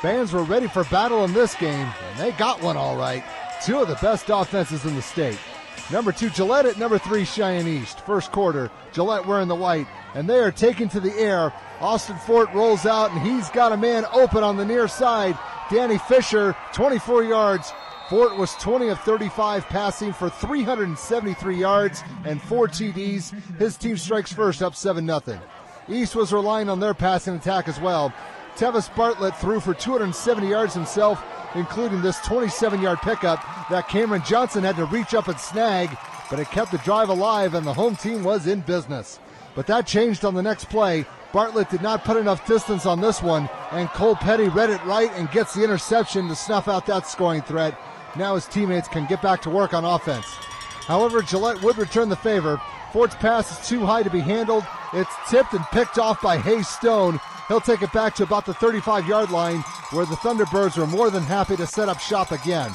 Fans were ready for battle in this game, and they got one all right. Two of the best offenses in the state. Number 2, Gillette at number 3, Cheyenne East. First quarter, Gillette wearing the white, and they are taken to the air. Austin Fort rolls out, and he's got a man open on the near side. Danny Fisher, 24 yards. Fort was 20 of 35 passing for 373 yards and 4 TDs. His team strikes first, up 7-0. East was relying on their passing attack as well. Tevis Bartlett threw for 270 yards himself, including this 27-yard pickup that Cameron Johnson had to reach up and snag, but it kept the drive alive and the home team was in business. But that changed on the next play. Bartlett did not put enough distance on this one, and Cole Petty read it right and gets the interception to snuff out that scoring threat. Now his teammates can get back to work on offense. However, Gillette would return the favor. Fort's pass is too high to be handled. It's tipped and picked off by Hayes Stone. He'll take it back to about the 35-yard line, where the Thunderbirds were more than happy to set up shop again.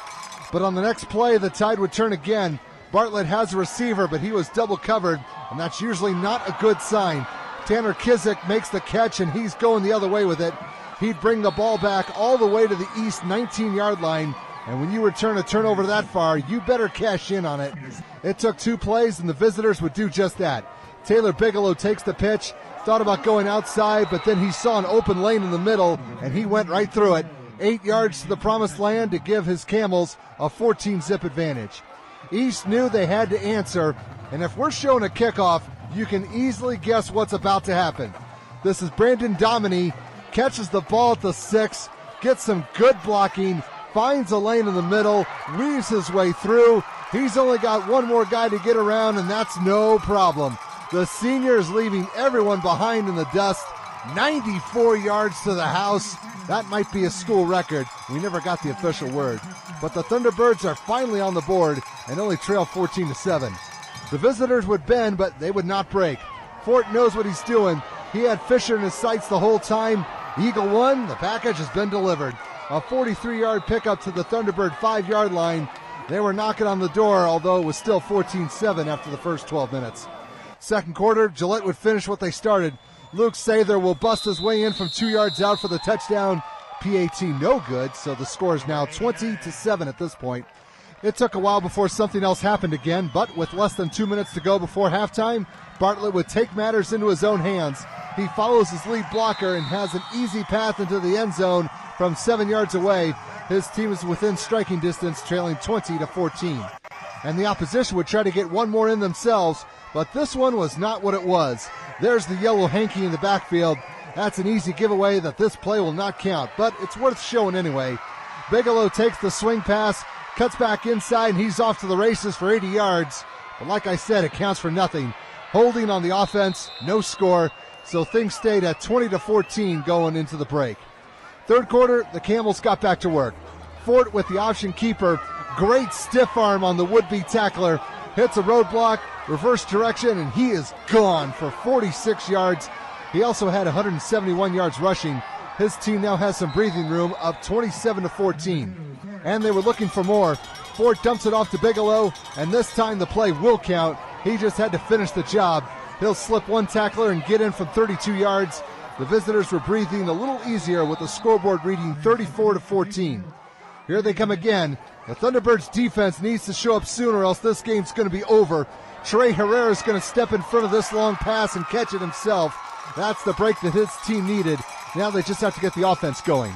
But on the next play, the tide would turn again. Bartlett has a receiver, but he was double covered, and that's usually not a good sign. Tanner Kizik makes the catch, and he's going the other way with it. He'd bring the ball back all the way to the east 19-yard line, and when you return a turnover that far, you better cash in on it. It took 2 plays, and the visitors would do just that. Taylor Bigelow takes the pitch, thought about going outside, but then he saw an open lane in the middle, and he went right through it. 8 yards to the promised land to give his Camels a 14-zip advantage. East knew they had to answer, and if we're showing a kickoff, you can easily guess what's about to happen. This is Brandon Dominy, catches the ball at the 6, gets some good blocking, finds a lane in the middle, weaves his way through. He's only got one more guy to get around, and that's no problem. The senior is leaving everyone behind in the dust. 94 yards to the house. That might be a school record. We never got the official word. But the Thunderbirds are finally on the board and only trail 14-7. The visitors would bend, but they would not break. Fort knows what he's doing. He had Fisher in his sights the whole time. Eagle 1, the package has been delivered. A 43-yard pickup to the Thunderbird 5-yard line. They were knocking on the door, although it was still 14-7 after the first 12 minutes. Second quarter, Gillette would finish what they started. Luke Sather will bust his way in from 2 yards out for the touchdown. PAT no good, so the score is now 20-7 at this point. It took a while before something else happened again, but with less than 2 minutes to go before halftime, Bartlett would take matters into his own hands. He follows his lead blocker and has an easy path into the end zone from 7 yards away. His team is within striking distance, trailing 20-14. And the opposition would try to get one more in themselves, but this one was not what it was. There's the yellow hanky in the backfield. That's an easy giveaway that this play will not count, but it's worth showing anyway. Bigelow takes the swing pass, cuts back inside, and he's off to the races for 80 yards. But like I said, it counts for nothing. Holding on the offense, no score, so things stayed at 20-14 going into the break. Third quarter, the Camels got back to work. Fort with the option keeper, great stiff arm on the would-be tackler, hits a roadblock, reverse direction, and he is gone for 46 yards. He also had 171 yards rushing. His team now has some breathing room, up 27-14. And they were looking for more. Fort dumps it off to Bigelow, and this time the play will count. He just had to finish the job. He'll slip one tackler and get in from 32 yards. The visitors were breathing a little easier with the scoreboard reading 34-14. Here they come again. The Thunderbirds defense needs to show up sooner, or else this game's going to be over. Trey Herrera is going to step in front of this long pass and catch it himself. That's the break that his team needed. Now they just have to get the offense going.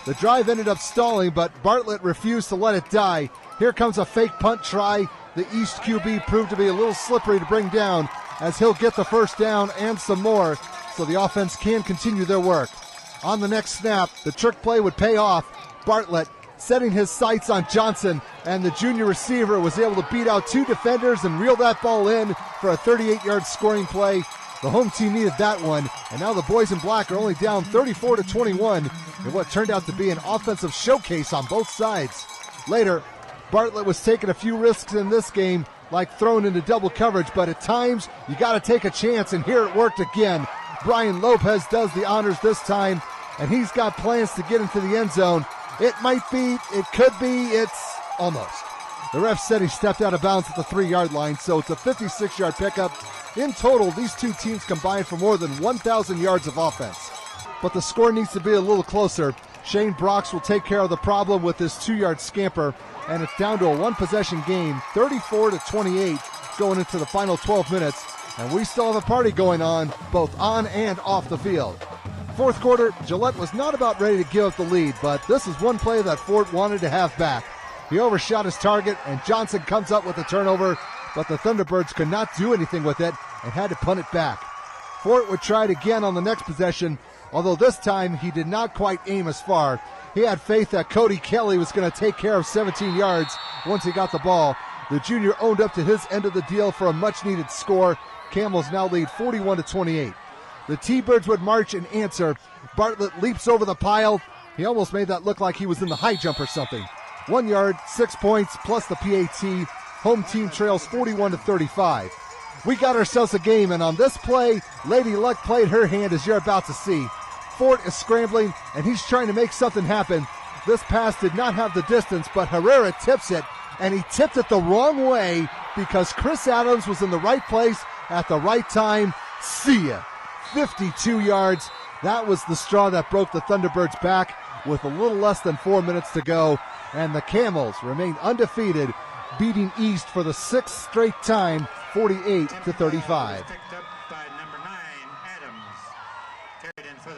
The drive ended up stalling, but Bartlett refused to let it die. Here comes a fake punt try. The East QB proved to be a little slippery to bring down, as he'll get the first down and some more, so the offense can continue their work. On the next snap, the trick play would pay off. Bartlett setting his sights on Johnson, and the junior receiver was able to beat out 2 defenders and reel that ball in for a 38-yard scoring play. The home team needed that one, and now the boys in black are only down 34-21 in what turned out to be an offensive showcase on both sides. Later, Bartlett was taking a few risks in this game, like throwing into double coverage, but at times you got to take a chance, and here it worked again. Brian Lopez does the honors this time, and he's got plans to get into the end zone. It might be, it could be, it's almost. The ref said he stepped out of bounds at the 3-yard line, so it's a 56-yard pickup. In total, these two teams combined for more than 1,000 yards of offense. But the score needs to be a little closer. Shane Brox will take care of the problem with this 2-yard scamper, and it's down to a one-possession game, 34-28, going into the final 12 minutes, and we still have a party going on, both on and off the field. Fourth quarter, Gillette was not about ready to give up the lead, but this is one play that Fort wanted to have back. He overshot his target, and Johnson comes up with a turnover, but the Thunderbirds could not do anything with it and had to punt it back. Fort would try it again on the next possession, although this time he did not quite aim as far. He had faith that Cody Kelly was going to take care of 17 yards once he got the ball. The junior owned up to his end of the deal for a much-needed score. Camels now lead 41-28. The T-Birds would march and answer. Bartlett leaps over the pile. He almost made that look like he was in the high jump or something. 1 yard, 6 points, plus the PAT. Home team trails 41-35. We got ourselves a game, and on this play, Lady Luck played her hand, as you're about to see. Fort is scrambling, and he's trying to make something happen. This pass did not have the distance, but Herrera tips it, and he tipped it the wrong way because Chris Adams was in the right place at the right time. See ya. 52 yards. That was the straw that broke the Thunderbirds back with a little less than 4 minutes to go, and the Camels remain undefeated, beating East for the 6th straight time, 48-35.